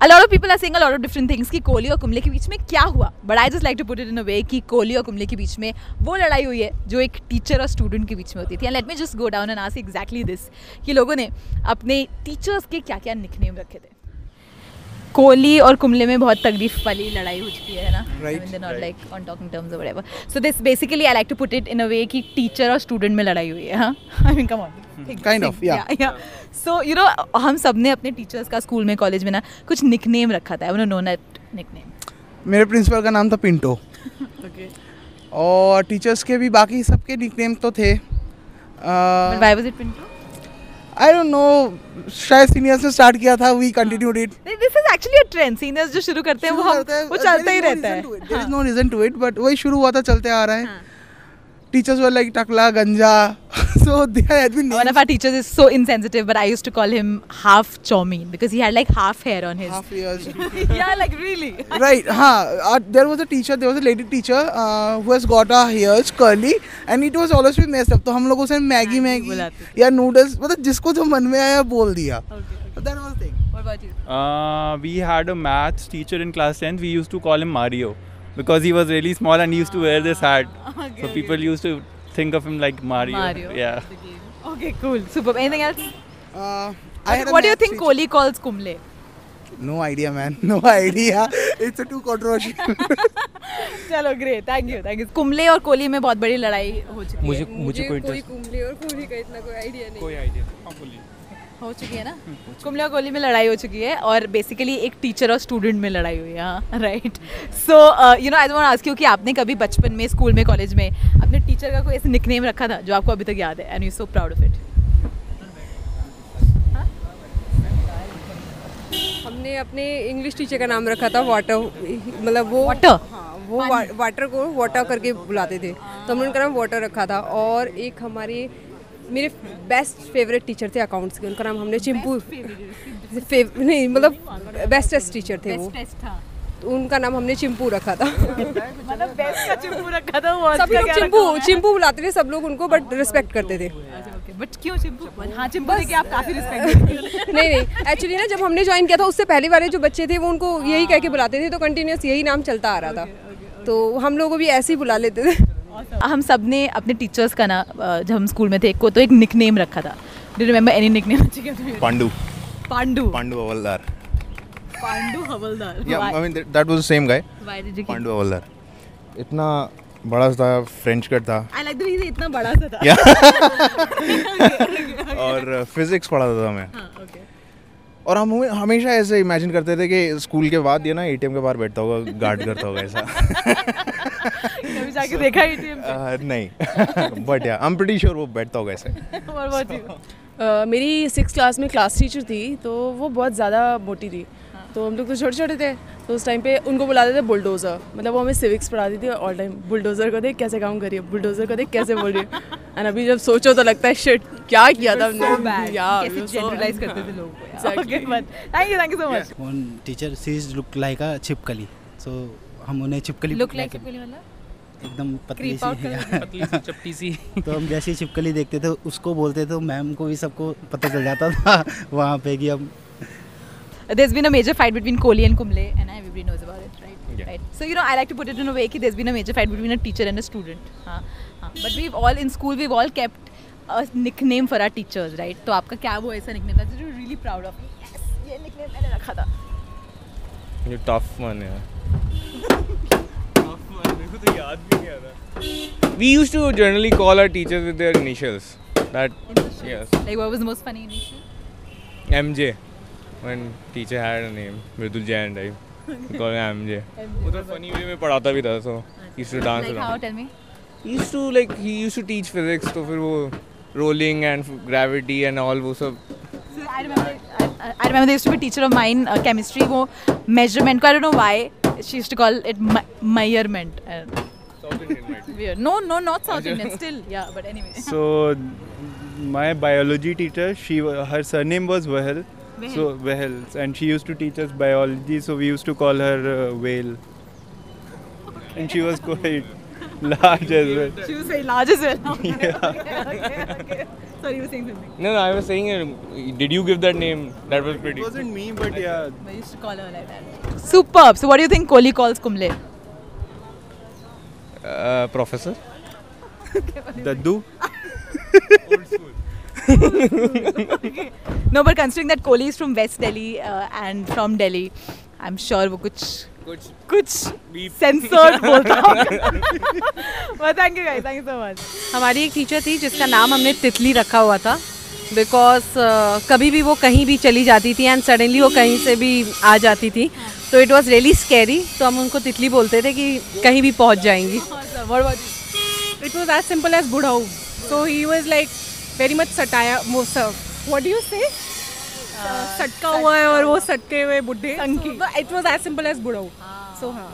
A lot of people are saying a lot of different things कि कोहली और कुंबले के बीच में क्या हुआ, but I just like to put it in a way कि कोहली और कुंबले के बीच में वो लड़ाई हुई है जो एक टीचर और स्टूडेंट के बीच में होती थी. And let me just go down and ask exactly this कि लोगों ने अपने टीचर्स के क्या क्या निकनेम रखे थे. कोहली और कुंबले में बहुत तकलीफ वाली लड़ाई हो चुकी है ना, Right. I mean, they're not like on talking terms or whatever. So this basically I like to put it in a way कि टीचर और स्टूडेंट में लड़ाई हुई है. हाँ, I mean come on. Kind of, yeah. So you know हम सब ने अपने टीचर्स का स्कूल में कॉलेज में ना कुछ निकनेम रखा था. I want to know that nickname. मेरे प्रिंसिपल का नाम था पिंटो. Okay. और टीचर्स के भी बाकी सबके निकनेम तो थे. But why was it Pinto? I don't know, शायद सीनियर्स ने स्टार्ट किया था, we continued it. This is actually a trend. Seniors जो शुरू करते हैं वो चलता ही रहता है. There is no reason to it, but वही शुरू हुआ था, चलते आ रहा है. टीचर्स वर लाइक टकला, गंजा. So there had been One of our teachers is so insensitive, but I used to call him half Chowmean because he had like half hair on his. half years. Yeah, like really. Right, there was a lady teacher who has got her hairs curly and it was always been messed up. तो हम लोग उसे Maggi या noodles, मतलब जिसको जो मन में आया बोल दिया. So that was the thing. What about you? We had a maths teacher in class 10th. We used to call him Mario because he was really small and he used to wear this hat. So people used to think of him like Mario. Yeah. Okay, cool. Super. Anything else? What do you think Kohli calls Kumble? No idea, man. No idea. It's a too controversial. चलो great. Thank you. Kumble और कोहली में बहुत बड़ी लड़ाई हो चुकी है. मुझे कोई कुंबले और कोहली का इतना कोई आइडिया नहीं. कोई आइडिया नहीं. हो चुकी है ना. कुंबले और कोहली में लड़ाई हो चुकी है और बेसिकली एक टीचर और स्टूडेंट में लड़ाई हुई है. हाँ, right. So you know I want to ask you कि आपने कभी बचपन में, स्कूल में, कॉलेज में अपने टीचर का कोई ऐसा निकनेम रखा था जो आपको अभी तक याद है and you so proud of it? हमने अपने इंग्लिश टीचर का नाम रखा था वाटर, मतलब वो वाटर. हाँ, वो वाटर को वाटर करके बुलाते थे, तो हमने उनका नाम वाटर रखा था. और एक मेरे बेस्ट फेवरेट टीचर थे अकाउंट्स के, उनका नाम हमने चिंपू नहीं, मतलब बेस्टेस्ट टीचर थे वो, तो उनका नाम हमने चिंपू रखा था. मतलब बेस्ट का चिंपू रखा था. वो सभी लोग चिंपू बुलाते थे सब लोग उनको, बट रिस्पेक्ट करते थे. बट क्यों चिंपू? हाँ, चिंपू देके आप काफी रिस्पेक्ट. नहीं, एक्चुअली ना जब हमने ज्वाइन किया था उससे पहले वाले जो बच्चे थे वो उनको यही कह के बुलाते थे, तो कंटिन्यूस यही नाम चलता आ रहा था, तो हम लोग को भी ऐसे ही बुला लेते थे. हम सब ने अपने टीचर्स का ना, जब हम स्कूल में थे, को तो एक निकनेम रखा था. Do you remember any nickname? Pandu. Pandu. Pandu Havaldar. Pandu havildar. Yeah, I mean that was the same guy. Why did you? Pandu Havaldar. इतना बड़ा था, फ्रेंच कट था. I like the way इतना बड़ा सा था. और फिजिक्स पढ़ाता था मैं. हाँ, okay. और हम हमेशा ऐसे इमेजिन करते थे कि स्कूल के बाद ये ना एटीएम के बाहर बैठता होगा, गार्ड करता होगा ऐसा. कभी जाके देखा एटीएम पे? नहीं, बट या आई एम प्रीटी श्योर वो बैठता होगा ऐसे. What about you? मेरी 6th क्लास में क्लास टीचर थी, तो वो बहुत ज़्यादा मोटी थी. तो हम लोग तो छोटे छोटे थे, तो उस टाइम पे उनको बुलाते थे बुलडोज़र. मतलब वो हमें सिविक्स पढ़ाती थी ऑल टाइम. बुलडोज़र को देख कैसे काम करिए, बुलडोज़र को देख कैसे बोल रही है. एंड अभी जब सोचो तो लगता है शिट क्या किया था हमने. कैसे जनरलाइज करते थे लोगों को. Okay, but thank you so much. One teacher, she look like a छिपकली, so हम उन्हें छिपकली Look like छिपकली मतलब? एकदम पतली सी, चपटी सी. तो हम जैसे ही छिपकली देखते थे उसको बोलते थे, मैम को भी सबको पता चल जाता था वहाँ पे कि अब. There's been a major fight between Kohli and Kumble, and everybody knows about it, right? Yeah. Right. So you know, I like to put it in a way that there's been a major fight between a teacher and a student. But we've all kept a nickname for our teachers, right? तो आपका क्या वो ऐसा nickname था जो you're really proud of? Yes, ये nickname मैंने रखा था. ये tough one है. Tough one, मेरे को तो याद भी नहीं आ रहा. We used to generally call our teachers with their initials. Yes. Like what was the most funny initial? MJ. When teacher had a name, Mridul Jain type. We call him MJ. वो तो funny way में पढ़ाता भी था, so he used to dance Like around. how? Tell me. He used to teach physics, तो फिर वो rolling and gravity and all वो सब. So I remember there used to be a teacher of mine, chemistry, वो measurement को I don't know why she used to call it measurement. South Indian, right? Weird. No, not South Indian. Still, yeah. But anyway. So my biology teacher, her surname was Wahel. So Wahel, and she used to teach us biology. So we used to call her Whale, and she was quite large as well. She was very large as well. Yeah. Okay. Sorry, you were saying something. No, I was saying, did you give that name? That was pretty. It wasn't me, but yeah. I used to call her like that. Superb. So what do you think Kohli calls Kumble? Professor. Daddu. No, but considering that Kohli is from West Delhi and from Delhi, I'm sure वो कुछ censored बोलता होगा. But thank you guys, thank you so much. हमारी एक teacher थी जिसका नाम हमने तितली रखा हुआ था बिकॉज कभी भी वो कहीं भी चली जाती थी एंड सडनली वो कहीं से भी आ जाती थी तो इट वॉज रियली स्कैरी तो हम उनको तितली बोलते थे कि कहीं भी पहुंच जाएंगी. What about you? It was as simple as Budhau. So he was like very much satire. What do you say? सटका हुआ है और वो सटके हुए बुढ़े. It was as simple as Budhau. So हाँ.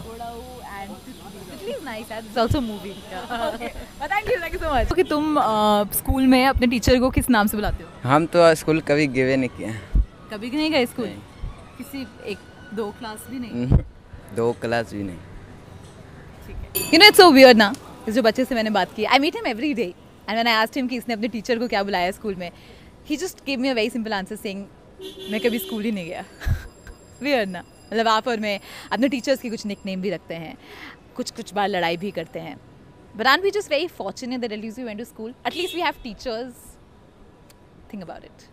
Tittli is nice. It's also a movie. Okay. But thank you so much. Okay, तुम school में अपने टीचर को किस नाम से बुलाते हो? हम तो स्कूल कभी गिवे नहीं किए. कभी नहीं गए स्कूल? किसी एक दो क्लास भी नहीं? 2 क्लास भी नहीं. You know, it's so weird ना. इस जो बच्चे से मैंने बात की, I meet him every day, and when I asked him कि इसने अपने टीचर को क्या बुलाया स्कूल में, he just gave me a very simple answer saying, मैं कभी स्कूल ही नहीं गया. Weird ना. मतलब आप और मैं अपने टीचर्स के कुछ निकनेम भी रखते हैं, कुछ बार लड़ाई भी करते हैं. But aren't we just very fortunate that at least we went to school? At least we have teachers. Think about it.